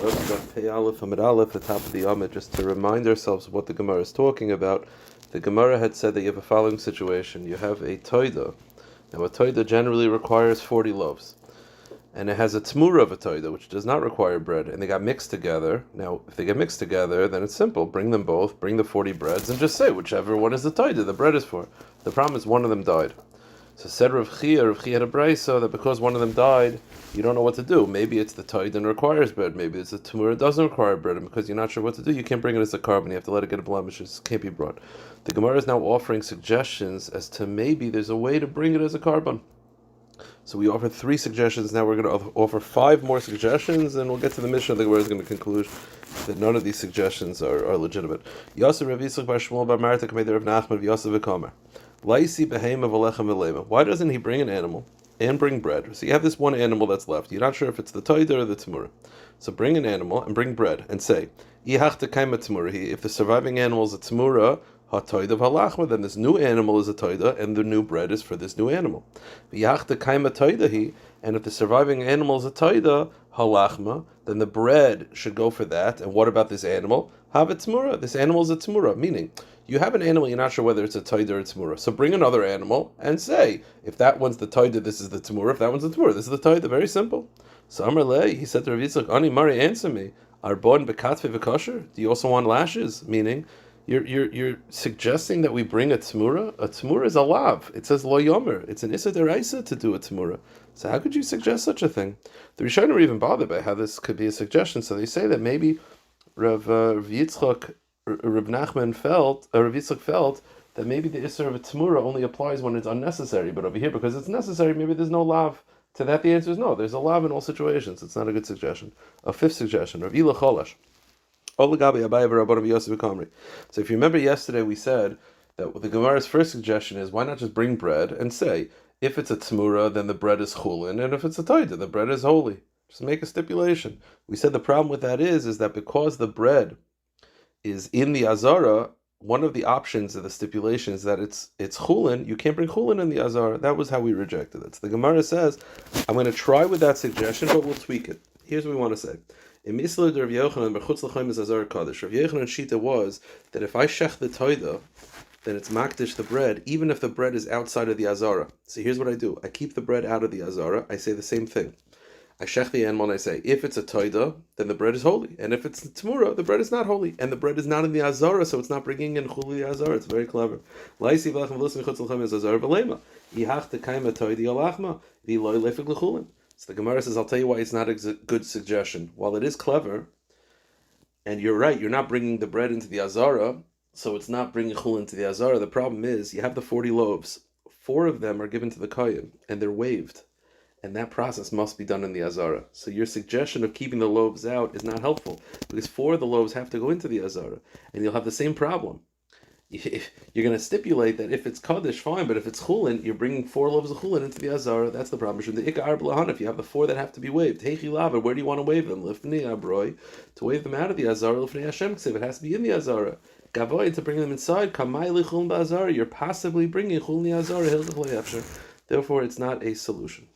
Daf Pei Aleph Amid Aleph, the top of the Amid, just to remind ourselves what the Gemara is talking about. The Gemara had said that you have a following situation. You have a toida. Now a toida generally requires 40 loaves. And it has a tmura of a toida, which does not require bread, and they got mixed together. Now, if they get mixed together, then it's simple. Bring them both, bring the 40 breads, and just say whichever one is the toida the bread is for. The problem is one of them died. So said Rav Chia had a brayso that because one of them died, you don't know what to do. Maybe it's the toida and requires bread. Maybe it's the tmura doesn't require bread, and because you're not sure what to do, you can't bring it as a carbon. You have to let it get a blemish. It can't be brought. The Gemara is now offering suggestions as to maybe there's a way to bring it as a carbon. So we offered 3 suggestions. Now we're going to offer 5 more suggestions, and we'll get to the mission. The Gemara is going to conclude that none of these suggestions are legitimate. Yosef Rav Yitzchak bar Shmuel bar Marta Kamei Rav Nachman of Yosef v'Kamer. Laisi behema v'lechem v'lema. Why doesn't he bring an animal and bring bread? So you have this one animal that's left. You're not sure if it's the toida or the tmura. So bring an animal and bring bread and say, Ihachta kaima tmurahi. If the surviving animal is a tmura, ha-toida v'halachma, then this new animal is a toida and the new bread is for this new animal. Ihachta kaima toidahi, and if the surviving animal is a toida, halachma, then the bread should go for that. And what about this animal? Have a tmura. This animal is a tmura, meaning you have an animal, you're not sure whether it's a toida or a tmura. So bring another animal and say, if that one's the toida, this is the tmura. If that one's the tmura, this is the toida. Very simple. So Amar Lei, he said to Rav Yitzchak, Ani Mari, answer me. Arbon bekatve v'kosher? Do you also want lashes? Meaning, you're suggesting that we bring a tmura? A tmura is a lav. It says lo yomer. It's an issa deraisa to do a tmura. So how could you suggest such a thing? The Rishonim are even bothered by how this could be a suggestion. So they say that maybe Rav Yitzchak, Rav Nachman Rav Yitzchak felt that maybe the issa of a tmura only applies when it's unnecessary. But over here, because it's necessary, maybe there's no lav. To that, the answer is no. There's a lav in all situations. It's not a good suggestion. A 5th suggestion, Rav Ila Cholash. So if you remember yesterday, we said that the Gemara's first suggestion is, why not just bring bread and say, if it's a tmura, then the bread is chulin, and if it's a toida, the bread is holy. Just make a stipulation. We said the problem with that is that because the bread is in the azara, one of the options of the stipulation is that it's chulin. You can't bring chulin in the azara. That was how we rejected it. So the Gemara says, I'm going to try with that suggestion, but we'll tweak it. Here's what we want to say. In Misla Rav Yochanan, Bechutz L'chaim is Azar Kaddish. Rav Yochanan's shita was that if I shech the toida, then it's makdish the bread, even if the bread is outside of the azara. So here's what I do. I keep the bread out of the azara. I say the same thing. I shech the animal and I say, if it's a toida, then the bread is holy. And if it's a tmura, the bread is not holy. And the bread is not in the azara, so it's not bringing in chuli azara. It's very clever. Laisi v'lachem v'lusmi chutz l'chem is azara v'lema. Ihach t'kaima toidi alachma v'loi lefik l'chulin. So the Gemara says, I'll tell you why it's not a good suggestion. While it is clever, and you're right, you're not bringing the bread into the azara, so it's not bringing chulin into the azara. The problem is, you have the 40 loaves. 4 of them are given to the kohen, and they're waved. And that process must be done in the azara. So your suggestion of keeping the loaves out is not helpful, because 4 of the loaves have to go into the azara, and you'll have the same problem. If you're going to stipulate that if it's kaddish, fine, but if it's chulin, you're bringing 4 loaves of chulin into the azara. That's the problem. If you have the 4 that have to be waved, where do you want to wave them? To wave them out of the azara, it has to be in the azara. To bring them inside, you're possibly bringing chulin the azara. Therefore, it's not a solution.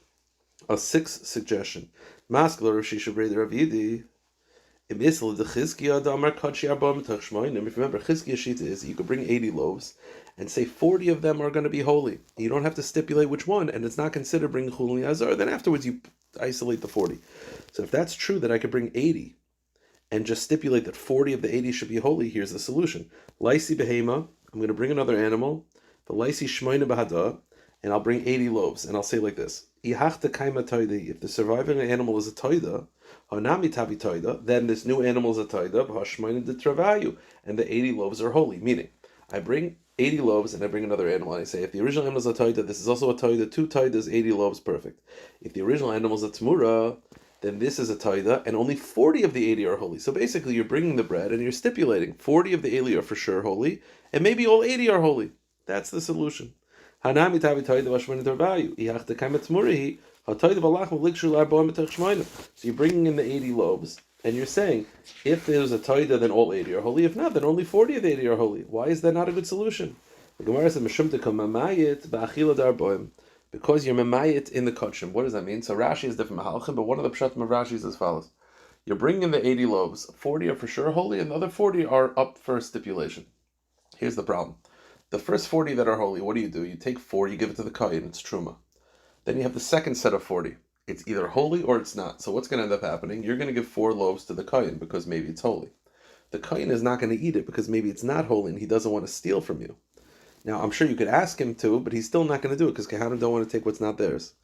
A 6th suggestion. If you remember, Chizkiya's shita is you could bring 80 loaves and say 40 of them are going to be holy. You don't have to stipulate which one, and it's not considered bringing chulin azar. Then afterwards you isolate the 40. So if that's true that I could bring 80 and just stipulate that 40 of the 80 should be holy, here's the solution. Laisi behema, I'm going to bring another animal, the laisi shmoina bahada, and I'll bring 80 loaves, and I'll say like this. If the surviving animal is a toida, then this new animal is a toida, and the 80 loaves are holy. Meaning, I bring 80 loaves and I bring another animal, and I say, if the original animal is a toida, this is also a toida, 2 toidas, 80 loaves, perfect. If the original animal is a tmura, then this is a toida, and only 40 of the 80 are holy. So basically, you're bringing the bread, and you're stipulating 40 of the 80 are for sure holy, and maybe all 80 are holy. That's the solution. So you're bringing in the 80 loaves, and you're saying, if there's a toida, then all 80 are holy. If not, then only 40 of the 80 are holy. Why is that not a good solution? The Gemara says, because you're memayit in the kachim. What does that mean? So Rashi is different mahalchim, but one of the pshatim of Rashi is as follows. You're bringing in the 80 loaves. 40 are for sure holy, and the other 40 are up for stipulation. Here's the problem. The first 40 that are holy, what do? You take 4, you give it to the kohen, it's truma. Then you have the second set of 40. It's either holy or it's not. So what's going to end up happening? You're going to give 4 loaves to the kohen because maybe it's holy. The kohen is not going to eat it because maybe it's not holy and he doesn't want to steal from you. Now, I'm sure you could ask him to, but he's still not going to do it because Kehanim don't want to take what's not theirs.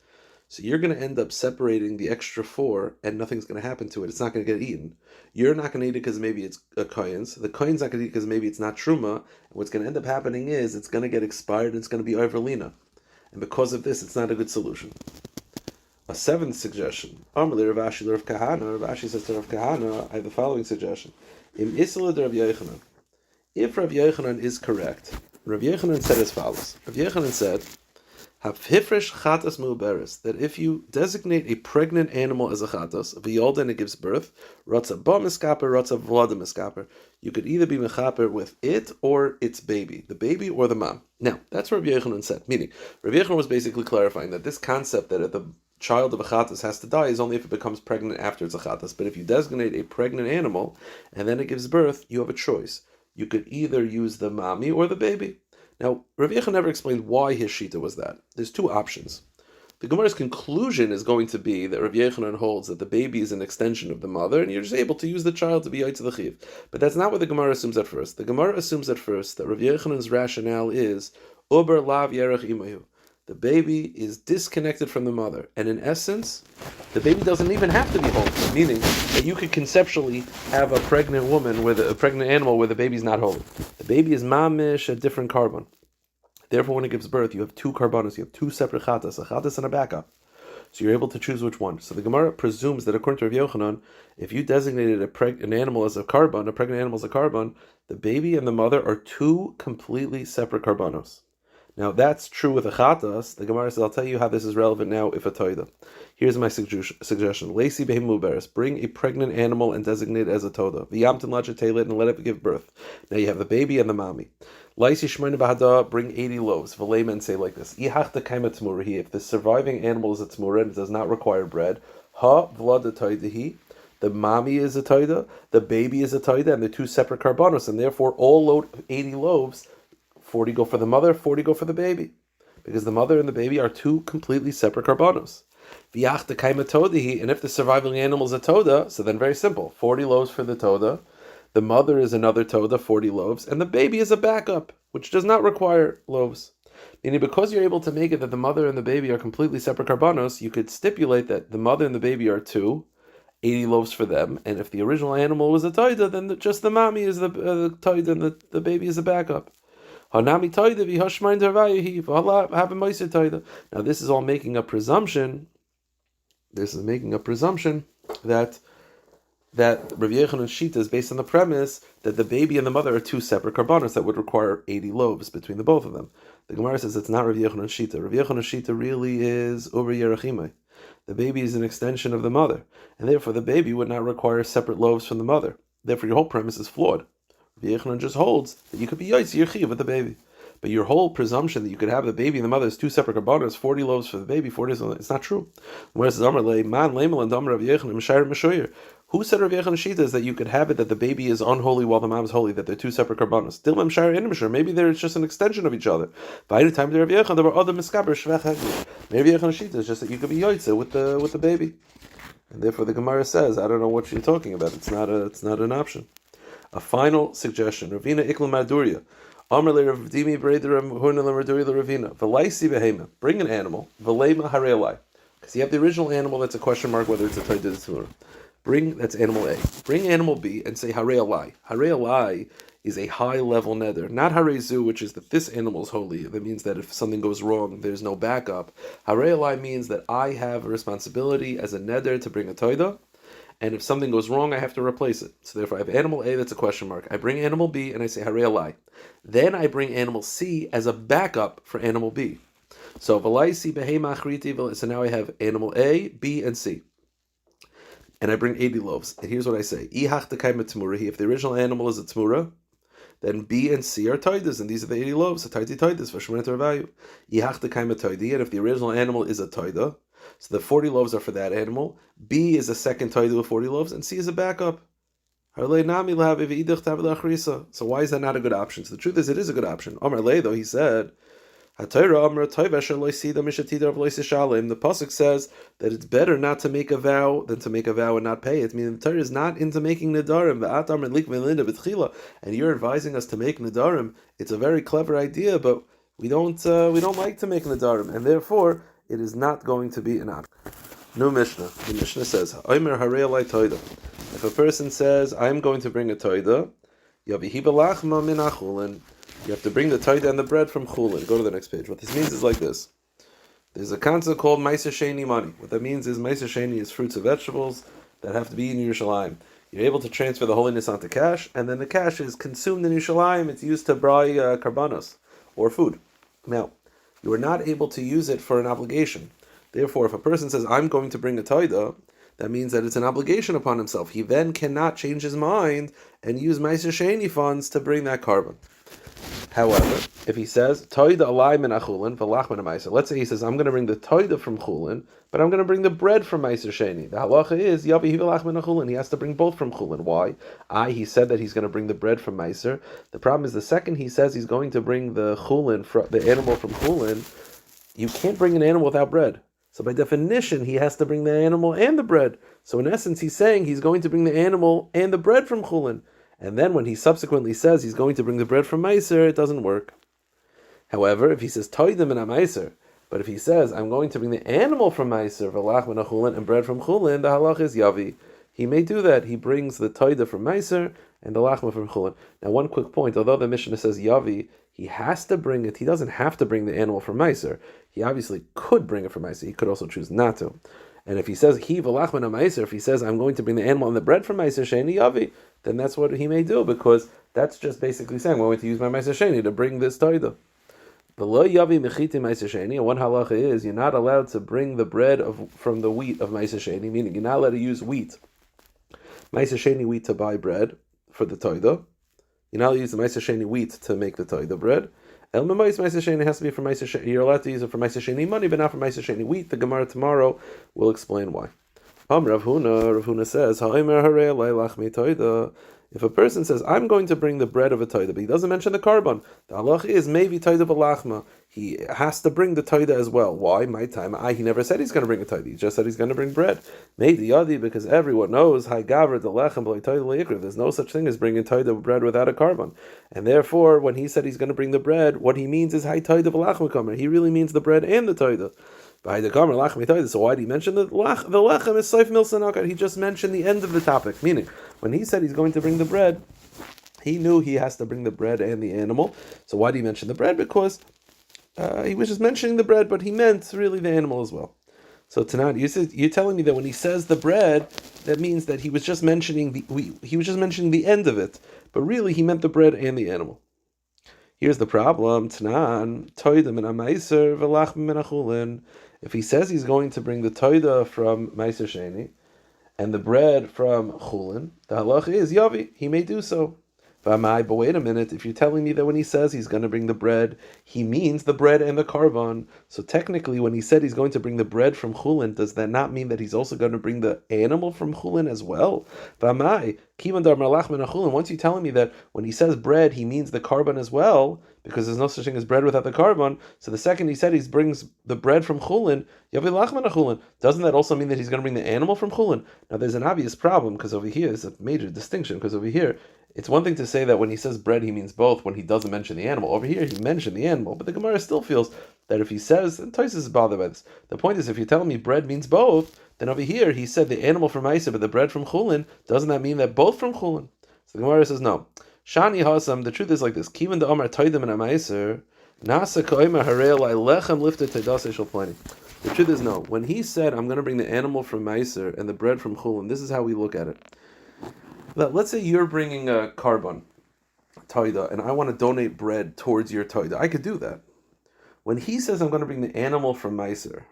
So you're going to end up separating the extra 4 and nothing's going to happen to it. It's not going to get eaten. You're not going to eat it because maybe it's a kohen's. The kohen's not going to eat it because maybe it's not truma. And what's going to end up happening is it's going to get expired and it's going to be overlina. And because of this, it's not a good solution. A 7th suggestion. Rav Ashi says to Rav Kahana, I have the following suggestion. Im Isla de Rav Yochanan. If Rav Yochanan is correct, Rav Yochanan said as follows. Rav Yochanan said, Hafhifresh chatas mu'beres, that if you designate a pregnant animal as a chatas, v'yolda and it gives birth, ratza ba miskaper, ratza vlada miskaper, you could either be mechaper with it or its baby, the baby or the mom. Now, that's what Rabbi Yochanan said, meaning, Rabbi Yochanan was basically clarifying that this concept that the child of a chatas has to die is only if it becomes pregnant after it's a chatas, but if you designate a pregnant animal and then it gives birth, you have a choice. You could either use the mommy or the baby. Now, Rav Yecha never explained why his shita was that. There's 2 options. The Gemara's conclusion is going to be that Rav Yechanan holds that the baby is an extension of the mother, and you're just able to use the child to be yaitz the chiv. But that's not what the Gemara assumes at first. The Gemara assumes at first that Rav Yechanan's rationale is uber lav yerech imayu. The baby is disconnected from the mother, and in essence, the baby doesn't even have to be holy. Meaning that you could conceptually have a pregnant woman with a pregnant animal where the baby's not holy. The baby is mamish, a different carbon. Therefore, when it gives birth, you have 2 carbonos. You have 2 separate chatas, a chatas and a backup. So you're able to choose which one. So the Gemara presumes that according to Rav Yochanan, if you designated an animal as a carbon, a pregnant animal as a carbon, the baby and the mother are 2 completely separate carbonos. Now that's true with a chatas. The Gemara says, I'll tell you how this is relevant now if a toida. Here's my suggestion. Lacy behem muberes. Bring a pregnant animal and designate it as a toda. V'yamtin lacheteilet and let it give birth. Now you have the baby and the mommy. Lacy shmeina bahada. Bring 80 loaves. V'leiman and say like this. Ihachta kaima tmurahi. If the surviving animal is a tmura and it does not require bread, ha vlada toidahi. The mommy is a toida, the baby is a toida, and they're 2 separate carbonos, and therefore all load 80 loaves. 40 go for the mother, 40 go for the baby. Because the mother and the baby are 2 completely separate carbonos. And if the surviving animal is a toda, so then very simple. 40 loaves for the toda, the mother is another toda, 40 loaves, and the baby is a backup, which does not require loaves. Meaning because you're able to make it that the mother and the baby are completely separate carbonos, you could stipulate that the mother and the baby are 2, 80 loaves for them, and if the original animal was a toida, then just the mommy is the toida and the baby is a backup. Now this is all making a presumption. This is making a presumption that Rav Yechanan's shita is based on the premise that the baby and the mother are 2 separate carbonos that would require 80 loaves between the both of them. The Gemara says it's not Rav Yechanan's shita. Rav Yechanan's shita really is uber yerachimai. The baby is an extension of the mother, and therefore the baby would not require separate loaves from the mother. Therefore your whole premise is flawed. Rav Yechanan just holds that you could be yaitz yerchiv with the baby. But your whole presumption that you could have the baby and the mother as 2 separate carbonos, 40 loaves for the baby, 40 loaves, it's not true. Whereas Who said Rav Yechanan's shita is that you could have it that the baby is unholy while the mom is holy, that they're 2 separate carbonos. Maybe they're just an extension of each other. By the time there were other miskaber shvech. Maybe Yechanan's shita is just that you could be yaitz with the baby. And therefore the Gemara says, I don't know what you're talking about. It's not an option. A final suggestion. Ravina ikla maduria. Bring an animal. Because you have the original animal that's a question mark whether it's a toida or tzura. That's animal A. Bring animal B and say hare alai. Hare alai is a high level neder. Not hare zu, which is that this animal is holy. That means that if something goes wrong, there's no backup. Hare alai means that I have a responsibility as a neder to bring a toida. And if something goes wrong, I have to replace it. So therefore, I have animal A that's a question mark. I bring animal B and I say hare alai. Then I bring animal C as a backup for animal B. So valaisi behema achriti. So now I have animal A, B, and C. And I bring 80 loaves. And here's what I say: Ihach tekayma tmurahi. If the original animal is a tmura, then B and C are toidas, and these are the 80 loaves. So toidas for shemona value. Ihach tekayma toidi. And if the original animal is a toida, So the 40 loaves are for that animal. B is a second Toida of 40 loaves, and C is a backup. So why is that not a good option? So the truth is, it is a good option. Amar Le, though, he said, the pasuk says that it's better not to make a vow than to make a vow and not pay it. Meaning the Torah is not into making nedarim, and you're advising us to make nedarim. It's a very clever idea, but we don't like to make nedarim, and therefore it is not going to be an option. New Mishnah. The Mishnah says, if a person says, I'm going to bring a toida, you have to bring the toida and the bread from chulin. Go to the next page. What this means is like this. There's a concept called Meiser Sheni money. What that means is Meiser Sheni is fruits and vegetables that have to be in Yerushalayim. You're able to transfer the holiness onto cash, and then the cash is consumed in Yerushalayim. It's used to buy karbanos, or food. Now, you are not able to use it for an obligation. Therefore, if a person says, I'm going to bring a toida, that means that it's an obligation upon himself. He then cannot change his mind and use Meiser Sheni funds to bring that carbon. However, if he says, Toida alai min achulin, v'lach min meiser, let's say he says, I'm going to bring the toida from chulin, but I'm going to bring the bread from Meiser Sheni. The halacha is, yavi v'lach min achulin, he has to bring both from chulin. Why? He said that he's going to bring the bread from Meiser. The problem is, the second he says he's going to bring the chulin, the animal from chulin, you can't bring an animal without bread. So by definition, he has to bring the animal and the bread. So in essence, he's saying he's going to bring the animal and the bread from chulin. And then when he subsequently says he's going to bring the bread from Meiser, it doesn't work. However, if he says toidim and Meiser, but if he says I'm going to bring the animal from Meiser, v'lach min chulin, and bread from chulin, the halach is yavi. He may do that. He brings the toida from Meiser and the lachma from chulin. Now, one quick point: although the Mishnah says yavi, he has to bring it. He doesn't have to bring the animal from Meiser. He obviously could bring it from Meiser. He could also choose not to. And if he says he v'lach min Meiser, if he says I'm going to bring the animal and the bread from Meiser sheni yavi, then that's what he may do, because that's just basically saying, well, I'm going to use my Meiser Sheni to bring this toida. The lo yavi mechiti Meiser Sheni, and one halacha is, you're not allowed to bring the bread from the wheat of Meiser Sheni, meaning you're not allowed to use wheat, Meiser Sheni wheat, to buy bread for the toida. You're not allowed to use the Meiser Sheni wheat to make the toida bread. El Mamais Meiser Sheni has to be for Meiser Sheni. You're allowed to use it for Meiser Sheni money, but not for Meiser Sheni wheat. The Gemara tomorrow will explain why. Rav Huna says, if a person says, I'm going to bring the bread of a toida, but he doesn't mention the carbon, the halach is maybe toida v'lachma. He has to bring the toida as well. Why? My time. He never said he's going to bring a toida. He just said he's going to bring bread. Made the yadi, because everyone knows, there's no such thing as bringing toida bread without a carbon. And therefore, when he said he's going to bring the bread, what he means is toida v'lachma. He really means the bread and the toida. So why did he mention the lechem is soif mil sanakar? He just mentioned the end of the topic. Meaning, when he said he's going to bring the bread, he knew he has to bring the bread and the animal. So why did he mention the bread? Because he was just mentioning the bread, but he meant really the animal as well. So tonight, you're telling me that when he says the bread, that means that he was just mentioning the end of it, but really he meant the bread and the animal. Here's the problem: Tanan toida min meiser v'lach min chulin. If he says he's going to bring the toida from Meiser Sheni and the bread from chulin, the halach is yavi. He may do so. But wait a minute, if you're telling me that when he says he's going to bring the bread, he means the bread and the karban. So technically, when he said he's going to bring the bread from chulin, does that not mean that he's also going to bring the animal from chulin as well? Once you're telling me that when he says bread, he means the karban as well, because there's no such thing as bread without the karban. So the second he said he brings the bread from chulin, doesn't that also mean that he's going to bring the animal from chulin? Now there's an obvious problem, because over here is a major distinction, because over here, it's one thing to say that when he says bread, he means both when he doesn't mention the animal. Over here, he mentioned the animal, but the Gemara still feels that if he says, and Tosfos is bothered by this, the point is, if you're telling me bread means both, then over here, he said the animal from Meiser, but the bread from chulin, doesn't that mean that both from chulin? So the Gemara says, no. Shani Hasam, the truth is like this, Kivan da Amar Toidim and Meiser, Nasa Koima Harel Lechem lifted Teidas Eshel Pliny. The truth is no. When he said, I'm going to bring the animal from Meiser and the bread from chulin, this is how we look at it. Let's say you're bringing a carbon, toida, and I want to donate bread towards your toida. I could do that. When he says I'm going to bring the animal from Meiser,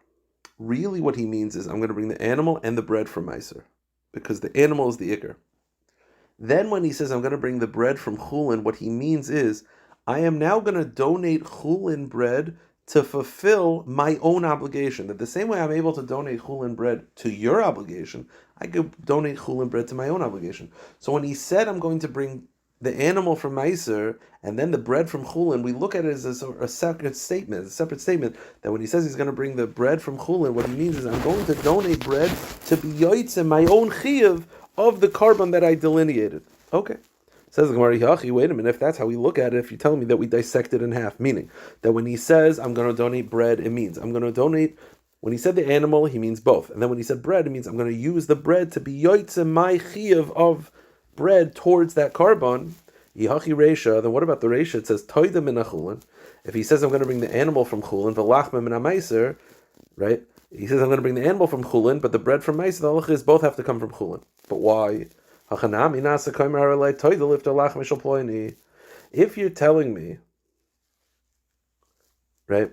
really what he means is I'm going to bring the animal and the bread from Meiser, because the animal is the ikar. Then when he says I'm going to bring the bread from chulin, what he means is I am now going to donate chulin bread to fulfill my own obligation. That the same way I'm able to donate chulin bread to your obligation, I could donate chulin bread to my own obligation. So when he said I'm going to bring the animal from Meiser and then the bread from chulin, we look at it as a separate statement, that when he says he's going to bring the bread from chulin, what he means is I'm going to donate bread to be yoitz my own chiyuv of the carbon that I delineated. Okay. Says the Gemara, wait a minute, if that's how we look at it, if you tell me that we dissect it in half, meaning that when he says, I'm going to donate bread, it means I'm going to donate, when he said the animal, he means both. And then when he said bread, it means I'm going to use the bread to be yoitze my chiyuv of bread towards that carbon. Yihachi reisha, then what about the reisha? It says, toida min chulin. If he says I'm going to bring the animal from chulin, v'lachma min meiser, right? He says I'm going to bring the animal from chulin, but the bread from meiser, the halacha is both have to come from chulin. But why? If you're telling me, right,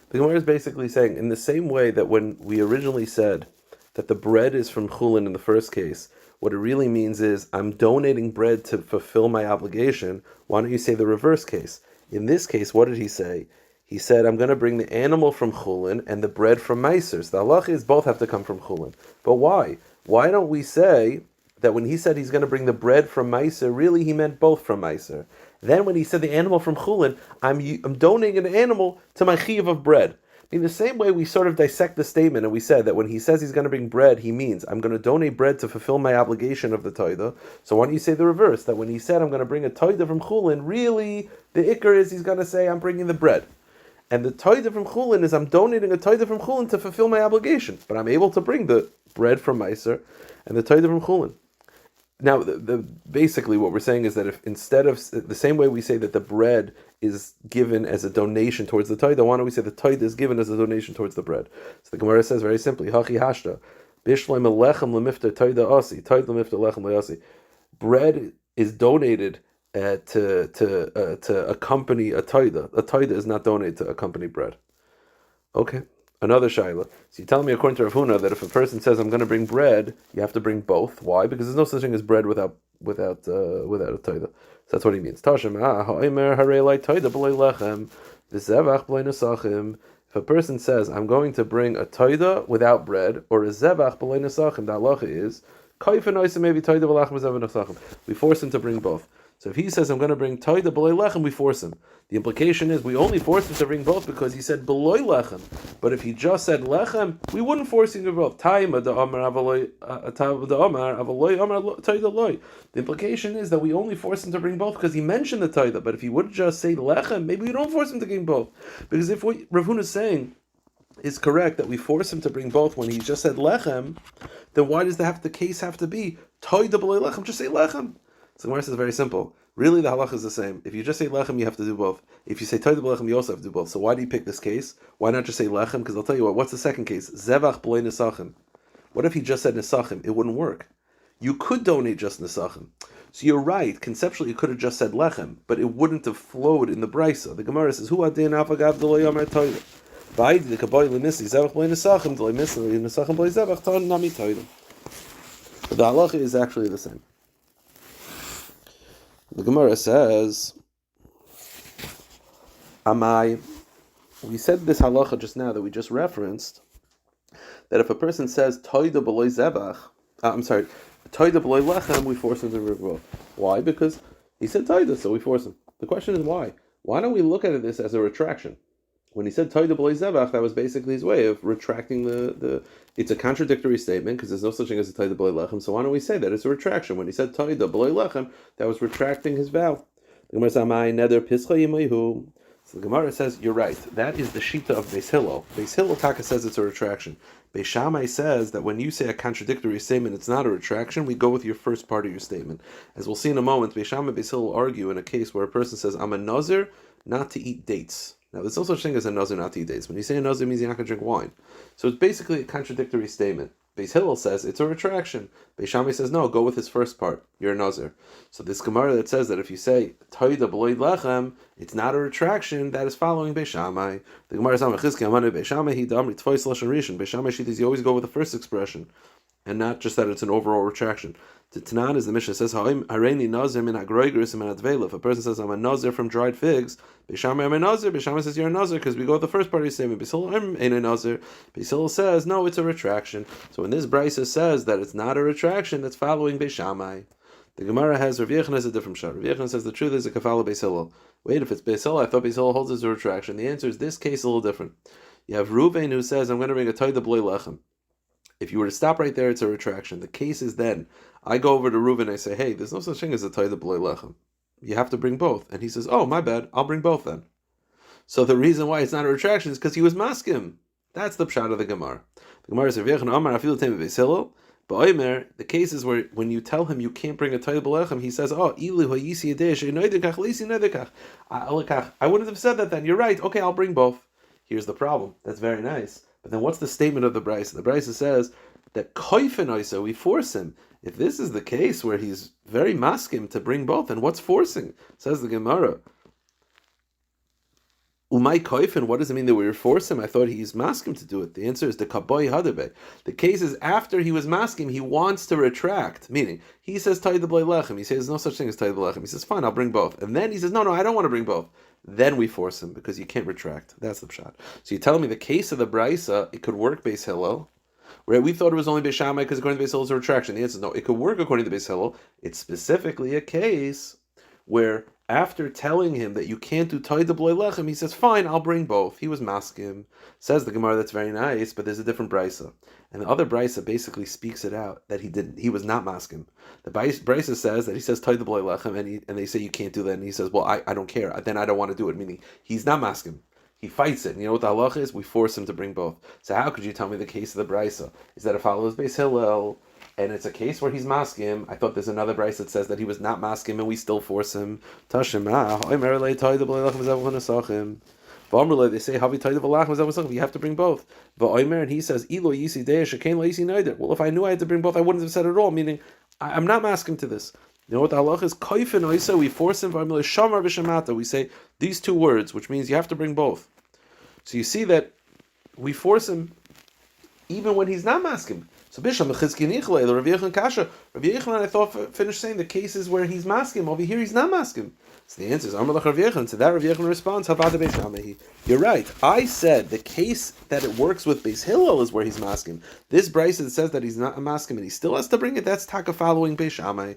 the Gemara is basically saying, in the same way that when we originally said that the bread is from chulin in the first case, what it really means is I'm donating bread to fulfill my obligation. Why don't you say the reverse case? In this case, what did he say? He said, I'm going to bring the animal from chulin and the bread from meiser. So the halacha is both have to come from chulin. But why? Why don't we say that when he said he's going to bring the bread from meiser, really he meant both from meiser? Then when he said the animal from chulin, I'm donating an animal to my chiyuv of bread. In the same way, we sort of dissect the statement, and we said that when he says he's going to bring bread, he means I'm going to donate bread to fulfill my obligation of the toida. So why don't you say the reverse? That when he said I'm going to bring a toida from chulin, really the ikar is he's going to say I'm bringing the bread. And the toida from chulin is I'm donating a toida from chulin to fulfill my obligation, but I'm able to bring the bread from meiser and the toida from chulin. Now, basically what we're saying is that if instead of the same way we say that the bread is given as a donation towards the toida, why don't we say the toida is given as a donation towards the bread? So the Gemara says very simply, Hachi hashta, bishleim lechem lemifta toida asi, toida lemifta lechem leasi. Bread is donated to accompany a toida. A toida is not donated to accompany bread. Okay. Another shaila. So you tell me according to Rav Huna that if a person says I'm going to bring bread, you have to bring both. Why? Because there's no such thing as bread without a toida. So that's what he means. Tashem ha'omer harei toida b'lei lechem v'zevach b'lei nesachim. If a person says I'm going to bring a toida without bread or a zevach b'lei nesachim, the halacha is kaifin oisa maybe toida v'lachem v'zevach nesachim. We force him to bring both. So if he says I'm going to bring toida b'lei lechem, we force him. The implication is we only force him to bring both because he said b'loi lechem. But if he just said lechem, we wouldn't force him to both. The implication is that we only force him to bring both because he mentioned the toida. But if he would just say lechem, maybe we don't force him to bring both. Because if what Rav Huna is saying is correct, that we force him to bring both when he just said lechem, then why does the case have to be toida b'loi lechem? Just say lechem. So the Gemara says very simple. Really, the halacha is the same. If you just say lechem, you have to do both. If you say toida b'lechem, you also have to do both. So why do you pick this case? Why not just say lechem? Because I'll tell you what. What's the second case? Zevach b'lei nesachim. What if he just said nesachim? It wouldn't work. You could donate just nesachim. So you're right. Conceptually, you could have just said lechem, but it wouldn't have flowed in the brisa. The Gemara says, "Hu adin afagav d'lo yomer toida." Vaydi the kaboy lemisi zevach b'lei nesachim d'lo misli nesachim b'lei zevach ton nami toida. But the halacha is actually the same. The Gemara says, Amai, we said this halacha just now that we just referenced, that if a person says, Toida b'loi zevach, Toida b'loi lechem, we force him to remove. Why? Because he said Toida, so we force him. The question is why? Why don't we look at this as a retraction? When he said Toida b'loi zevach, that was basically his way of retracting it's a contradictory statement because there's no such thing as a Toida b'loi lechem. So why don't we say that it's a retraction? When he said Toida b'loi lechem, that was retracting his vow. The Gemara says, "Neder pischa yimayhu." So the Gemara says, you're right. That is the shita of Beis Hillel. Beis Hillel Taka says it's a retraction. Beis Shammai says that when you say a contradictory statement, it's not a retraction. We go with your first part of your statement. As we'll see in a moment, Beis Shammai and Beis Hillel argue in a case where a person says, I'm a nazir not to eat dates. Now, there's no such thing as a nazir not to eat dates. When you say a nazir, it means you're not going to drink wine. So it's basically a contradictory statement. Beis Hillel says it's a retraction. Beis Shammai says no, go with his first part. You're a nazir. So this Gemara that says that if you say Toida b'loi lechem, it's not a retraction, that is following Beis Shammai. The Gemara says Beis Shammai he damri tvois lashon rishon. Beis Shammai shit is you always go with the first expression. and not just that it's an overall retraction. The Tanan is the Mishnah says, "Hareini nazir min hagroigris min advela." If a person says, "I'm a nazir from dried figs," Beishamai I'm a nazir. Beishamai says, "You're a nazir," because we go with the first part. He's saying, "Beisil I'm a nazir." Beisil says, "No, it's a retraction." So when this brisa says that it's not a retraction, that's following Beishamai. The Gemara has Rav Yechon has a different shot. Rav Yechon says the truth is a kafala Beis Hillel. Wait, if it's Beis Hillel, I thought Beis Hillel holds as a retraction. The answer is this case is a little different. You have Reuven who says, "I'm going to bring a toida b'loi lechem." If you were to stop right there, it's a retraction. The case is then, I go over to Reuven and I say, "Hey, there's no such thing as a toida b'loi lechem. You have to bring both." And he says, "Oh, my bad, I'll bring both then." So the reason why it's not a retraction is because he was maskim. That's the pshat of the Gemara. The Gemara says, "Rav Yechon Amar afilu teim Beis Hillel." But Omer, the cases where when you tell him you can't bring a toida b'lechem, he says, "Oh, ilu hayisi yadei she'noidekach leisi noidekach." I wouldn't have said that then. You're right. Okay, I'll bring both. Here's the problem. That's very nice. But then what's the statement of the brisa? The brisa says that koifen oisa, we force him. If this is the case where he's very maskim to bring both, then what's forcing? Says the Gemara. Umay koifen, what does it mean that we force him? I thought he's maskim to do it. The answer is the kaboy hadabe. The case is after he was maskim, he wants to retract. Meaning, he says toida b'loi lechem. He says there's no such thing as toida b'lechem. He says, "Fine, I'll bring both." And then he says, "No, I don't want to bring both." Then we force him because you can't retract. That's the pshat. So you're telling me the case of the brisa, it could work Beis Hillel, where we thought it was only Beis Shammai because according to Beis Hillel it's a retraction. The answer is no. It could work according to Beis Hillel. It's specifically a case where after telling him that you can't do toida b'loi lechem, he says, "Fine, I'll bring both." He was maskim. Says the Gemara, that's very nice, but there's a different brisa. And the other brisa basically speaks it out that he didn't. He was not maskim. The brisa says that he says toida b'loi lechem, and they say you can't do that, and he says, "Well, I don't care. Then I don't want to do it." Meaning he's not maskim. He fights it. And you know what the halacha is? We force him to bring both. So how could you tell me the case of the brisa is that it follows Beis Hillel? And it's a case where he's maskim. I thought there's another brisa that says that he was not maskim and we still force him. Tashema, they say you have to bring both. And he says, well, if I knew I had to bring both, I wouldn't have said it at all. Meaning, I'm not maskim to this. You know what the halacha is? Koifen oisa, we force him. Shamar v'shamata. We say these two words, which means you have to bring both. So you see that we force him even when he's not maskim. So Bisham Mechizki Nichle, the Rabbi Yechon Kasha. Rabbi Yechon, I thought, finished saying the cases where he's maskim. Over here, he's not maskim. So the answer is Amar Lach Rabbi Yechon. To that, Rabbi Yechon responds, Havada Beis Shammai. You're right. I said the case that it works with Beis Hillel is where he's maskim. This brisa that says that he's not a maskim and he still has to bring it, that's taka following Beis Shammai.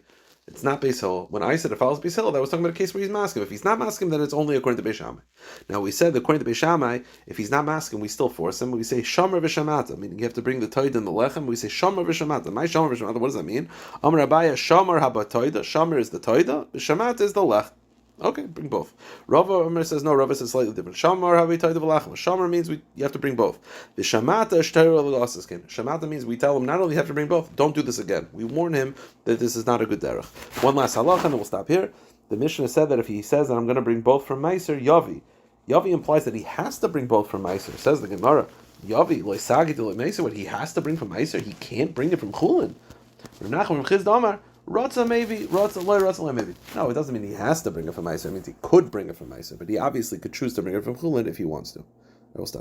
It's not Beis Hillel. When I said it follows Beis Hillel, that was talking about a case where he's maskim. If he's not maskim, then it's only according to Beis Shammai. Now we said that according to Beis Shammai, if he's not maskim, we still force him. We say shamar v'shamata, meaning you have to bring the toida and the lechem. We say shamar v'shamata. My shamar v'shamata. What does that mean? Amar Rabbi shamar habatoida. Shamar is the toida. V'shamata is the lechem. Okay, bring both. Rava says no. Rava says slightly different. Shamar habitoida v'lechem. Shamar means you have to bring both. V'shamata shtayru l'asaskin. Shamata means we tell him not only have to bring both, don't do this again. We warn him that this is not a good derech. One last halacha, and we'll stop here. The Mishnah said that if he says that I'm going to bring both from Meiser, Yavi. Yavi implies that he has to bring both from Meiser. Says the Gemara, Yavi, loisagi to Meiser, what he has to bring from Meiser, he can't bring it from Chulin. Menachos from Chiz Damar, Ratza maybe, Ratza loy, Ratza loy maybe. No, it doesn't mean he has to bring it from Meiser. It means he could bring it from Meiser, but he obviously could choose to bring it from Chulin if he wants to. I will stop.